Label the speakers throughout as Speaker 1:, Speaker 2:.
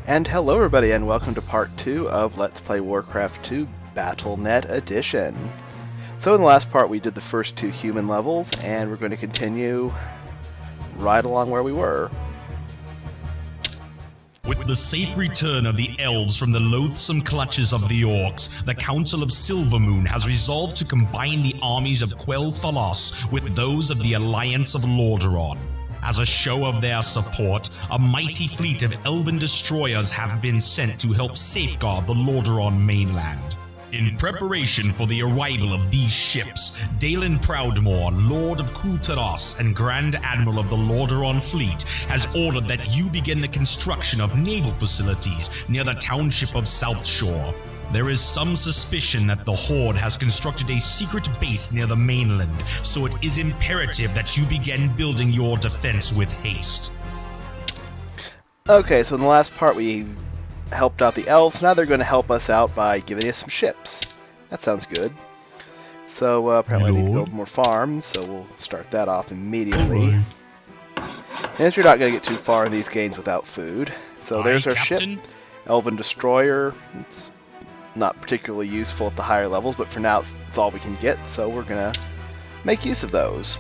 Speaker 1: And hello everybody, and welcome to part 2 of Let's Play Warcraft 2 Battle.net Edition. So in the last part we did the first 2 human levels, and we're going to continue right along where we were.
Speaker 2: With the safe return of the elves from the loathsome clutches of the orcs, the Council of Silvermoon has resolved to combine the armies of Quel'Thalas with those of the Alliance of Lordaeron. As a show of their support, a mighty fleet of elven destroyers have been sent to help safeguard the Lordaeron mainland. In preparation for the arrival of these ships, Dalen Proudmoore, Lord of Kul'Tiras and Grand Admiral of the Lordaeron fleet, has ordered that you begin the construction of naval facilities near the township of South Shore. There is some suspicion that the Horde has constructed a secret base near the mainland, so it is imperative that you begin building your defense with haste.
Speaker 1: Okay, so in the last part we helped out the elves. Now they're going to help us out by giving us some ships. That sounds good. So apparently I need to build more farms, so we'll start that off immediately. And you're not going to get too far in these games without food. So there's our ship, Elven Destroyer. It's not particularly useful at the higher levels, but for now it's all we can get, so we're going to make use of those.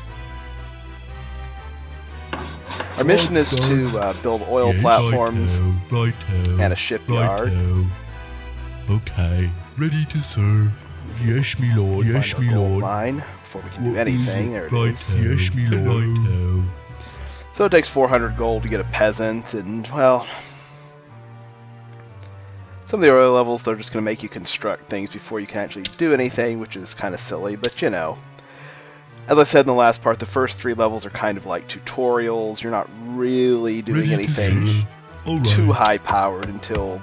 Speaker 1: Our mission is to build oil platforms and a shipyard.
Speaker 3: Okay, ready to serve. Yes, me lord. Yes, me lord.
Speaker 1: Mine before we can do anything. There it is.
Speaker 3: Yes, me lord.
Speaker 1: So it takes 400 gold to get a peasant, and well, some of the early levels they're just going to make you construct things before you can actually do anything, which is kind of silly, but you know. As I said in the last part, the first 3 levels are kind of like tutorials. You're not really doing anything too high-powered until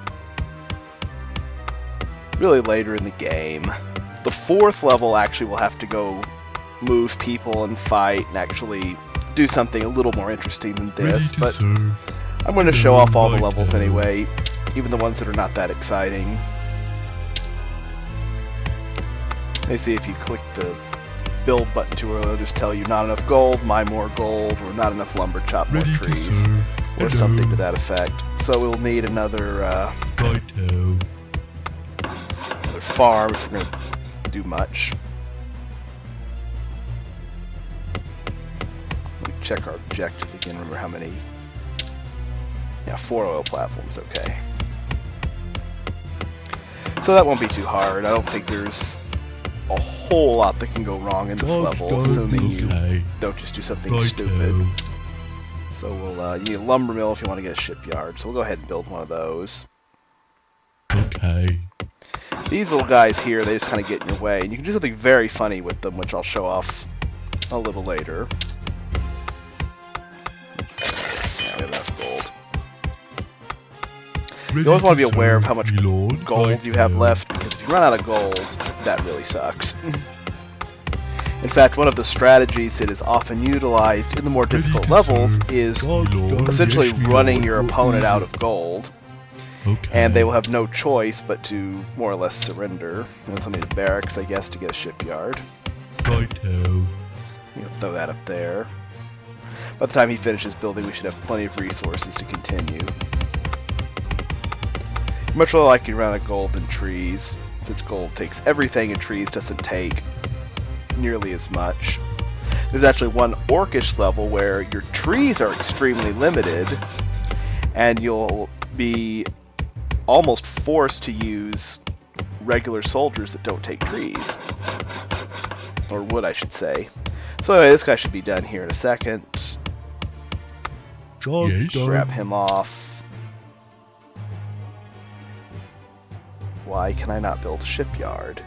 Speaker 1: really later in the game. The 4th level actually will have to go move people and fight and actually do something a little more interesting than this, but I'm going to show off all the levels anyway, even the ones that are not that exciting. Let me see if you click the build button too early, it'll just tell you not enough gold, mine more gold, or not enough lumber, chop more trees, or something to that effect. So we'll need another farm if we're going to do much. Let me check our objectives again, remember how many. Yeah, 4 oil platforms, okay. So that won't be too hard. I don't think there's a whole lot that can go wrong in this level, assuming you don't just do something stupid. So we'll you need a lumber mill if you want to get a shipyard, so we'll go ahead and build one of those.
Speaker 3: Okay.
Speaker 1: These little guys here, they just kind of get in your way, and you can do something very funny with them, which I'll show off a little later. Yeah, we have enough gold. You always want to be aware of how much gold you have left, because if you run out of gold, that really sucks. In fact, one of the strategies that is often utilized in the more difficult levels is essentially running your opponent out of gold. And they will have no choice but to more or less surrender. And something to barracks, I guess, to get a shipyard. You'll throw that up there. By the time he finishes building, we should have plenty of resources to continue. Much more likely to run out of gold than trees, since gold takes everything and trees doesn't take nearly as much. There's actually one orcish level where your trees are extremely limited, and you'll be almost forced to use regular soldiers that don't take trees. Or wood, I should say. So anyway, this guy should be done here in a second. Grab him off. Why can I not build a shipyard?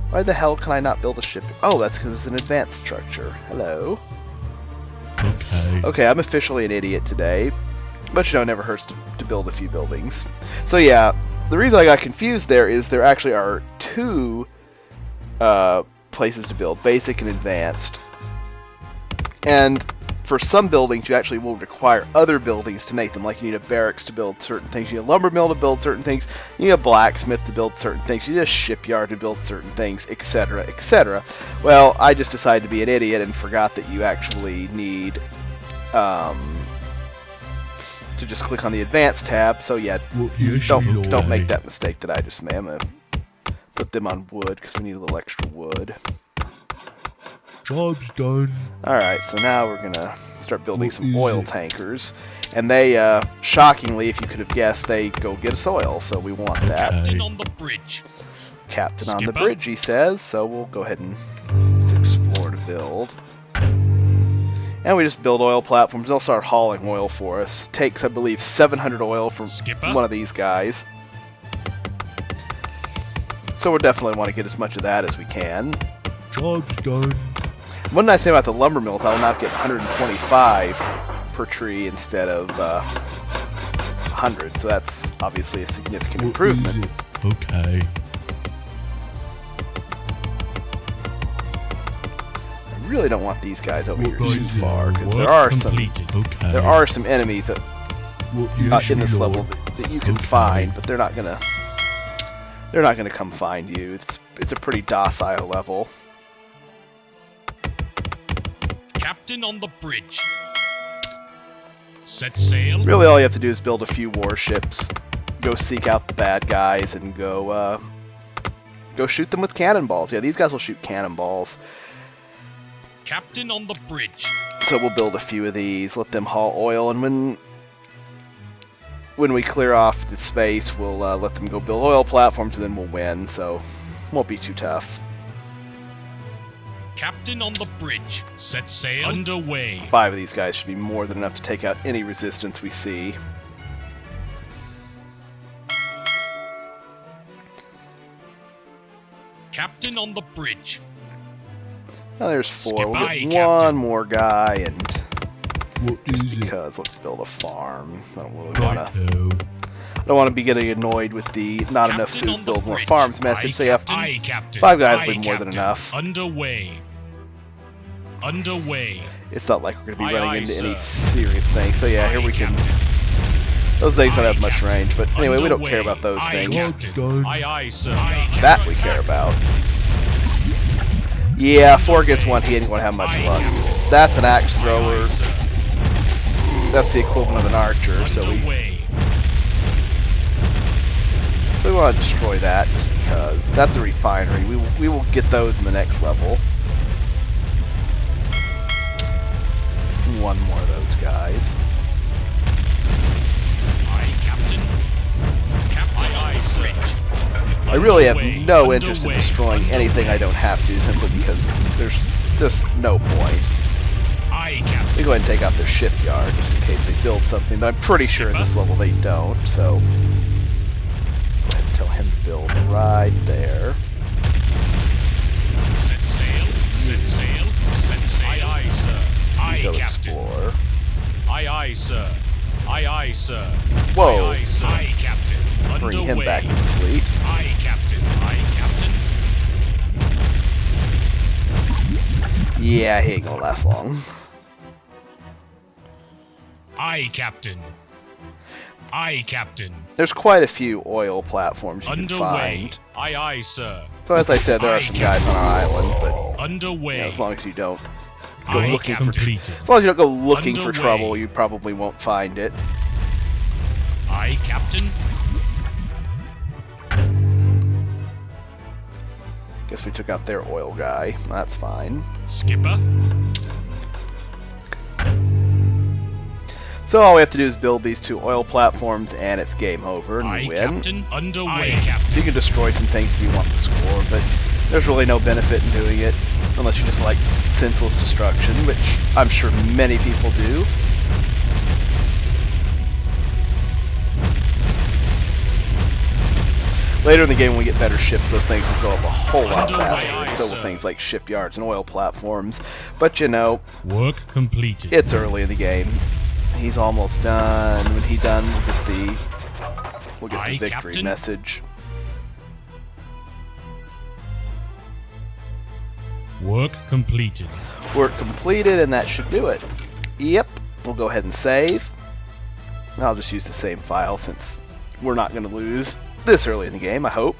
Speaker 1: Why the hell can I not build a ship? Oh, that's because it's an advanced structure. Hello. Okay, I'm officially an idiot today. But you know, it never hurts to build a few buildings. So yeah, the reason I got confused there is there actually are 2 places to build, basic and advanced. And for some buildings, you actually will require other buildings to make them. Like you need a barracks to build certain things, you need a lumber mill to build certain things, you need a blacksmith to build certain things, you need a shipyard to build certain things, etc., etc. Well, I just decided to be an idiot and forgot that you actually need to just click on the Advanced tab. So yeah, don't make that mistake that I just made. I'm gonna put them on wood because we need a little extra wood.
Speaker 3: Job's done.
Speaker 1: Alright, so now we're gonna start building some oil tankers. And they, shockingly, if you could have guessed, they go get us oil, so we want that.
Speaker 2: Captain on the bridge.
Speaker 1: Captain on the bridge, he says, so we'll go ahead and explore to build. And we just build oil platforms. They'll start hauling oil for us. Takes, I believe, 700 oil from one of these guys. So we'll definitely want to get as much of that as we can.
Speaker 3: Job's done.
Speaker 1: One nice thing about the lumber mills, I will now get 125 per tree instead of 100, so that's obviously a significant improvement.
Speaker 3: Okay.
Speaker 1: I really don't want these guys over here too far, because there are some enemies that, in this level that you can find, but they're not gonna come find you. It's a pretty docile level.
Speaker 2: Captain on the bridge. Set sail.
Speaker 1: Really, all you have to do is build a few warships, go seek out the bad guys, and go shoot them with cannonballs. Yeah, these guys will shoot cannonballs.
Speaker 2: Captain on the bridge.
Speaker 1: So we'll build a few of these, let them haul oil, and when we clear off the space, we'll let them go build oil platforms, and then we'll win. So won't be too tough.
Speaker 2: Captain on the bridge. Set sail. Underway.
Speaker 1: 5 of these guys should be more than enough to take out any resistance we see.
Speaker 2: Captain on the bridge.
Speaker 1: Now there's 4.
Speaker 2: Skip
Speaker 1: We'll
Speaker 2: aye,
Speaker 1: get
Speaker 2: Captain.
Speaker 1: one more guy, and just because, let's build a farm. I don't really want to. I don't want to be getting annoyed with the not enough
Speaker 2: Captain
Speaker 1: food,
Speaker 2: on
Speaker 1: build
Speaker 2: the
Speaker 1: more
Speaker 2: bridge.
Speaker 1: farms message. So yeah,
Speaker 2: Aye, Captain.
Speaker 1: 5 guys
Speaker 2: Aye,
Speaker 1: will be more than
Speaker 2: Captain.
Speaker 1: enough.
Speaker 2: Underway. Underway.
Speaker 1: It's not like we're going to be
Speaker 2: Aye,
Speaker 1: running
Speaker 2: aye,
Speaker 1: into any
Speaker 2: sir.
Speaker 1: serious things. So yeah, here
Speaker 2: Aye,
Speaker 1: we can.
Speaker 2: Captain.
Speaker 1: Those things don't
Speaker 2: Aye,
Speaker 1: have much
Speaker 2: Captain.
Speaker 1: range, but anyway, we don't
Speaker 2: Underway.
Speaker 1: care about those
Speaker 2: Aye,
Speaker 1: things.
Speaker 2: Captain. Aye, aye, sir. Aye,
Speaker 1: That we care about. Yeah, 4 against 1, he ain't going to have much luck. That's an axe thrower. That's the equivalent of an archer, so we want to destroy that just because. That's a refinery. We will get those in the next level. 1 more of those guys.
Speaker 2: Aye, Captain. Captain, aye, sir.
Speaker 1: I really have no interest in destroying anything I don't have to, simply because there's just no point.
Speaker 2: Aye, Captain.
Speaker 1: We go ahead and take out their shipyard just in case they build something, but I'm pretty sure in this level they don't, so go ahead and tell him to build right there.
Speaker 2: Set sail. Set sail. Set sail. Aye, aye, sir. Aye,
Speaker 1: Go
Speaker 2: Captain.
Speaker 1: explore.
Speaker 2: Aye, aye, sir. Aye, aye, sir.
Speaker 1: Whoa.
Speaker 2: Aye, aye, sir. Aye, Captain.
Speaker 1: Let's bring him
Speaker 2: Underway.
Speaker 1: back to the fleet.
Speaker 2: Aye, Captain. Aye, Captain.
Speaker 1: Yeah, he ain't gonna last long.
Speaker 2: Aye, Captain. Aye, Captain.
Speaker 1: There's quite a few oil platforms you can
Speaker 2: Underway.
Speaker 1: find.
Speaker 2: Aye, aye, sir.
Speaker 1: So as I said, there are
Speaker 2: Aye,
Speaker 1: some guys on our island, but
Speaker 2: Underway.
Speaker 1: as long as you don't go
Speaker 2: Aye,
Speaker 1: looking for
Speaker 2: Captain.
Speaker 1: as long as you don't go looking for
Speaker 2: Underway.
Speaker 1: trouble, you probably won't find it.
Speaker 2: Aye, Captain.
Speaker 1: Guess we took out their oil guy. That's fine.
Speaker 2: Skipper.
Speaker 1: So all we have to do is build these 2 oil platforms, and it's game over, and
Speaker 2: Aye,
Speaker 1: we win.
Speaker 2: Captain. Underway. Aye, Captain.
Speaker 1: You can destroy some things if you want the score, but there's really no benefit in doing it unless you just like senseless destruction, which I'm sure many people do. Later in the game, when we get better ships, those things will go up a whole lot faster, and so will things like shipyards and oil platforms. But you know,
Speaker 2: Work completed.
Speaker 1: it's early in the game. He's almost done. When he's done, we'll get the
Speaker 2: Aye,
Speaker 1: victory
Speaker 2: Captain.
Speaker 1: message.
Speaker 2: Work completed.
Speaker 1: Work completed, and that should do it. Yep, we'll go ahead and save. I'll just use the same file since we're not going to lose this early in the game, I hope.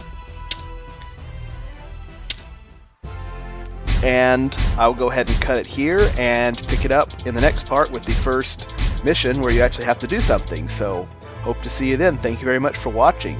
Speaker 1: And I'll go ahead and cut it here and pick it up in the next part with the first mission where you actually have to do something. So, hope to see you then. Thank you very much for watching.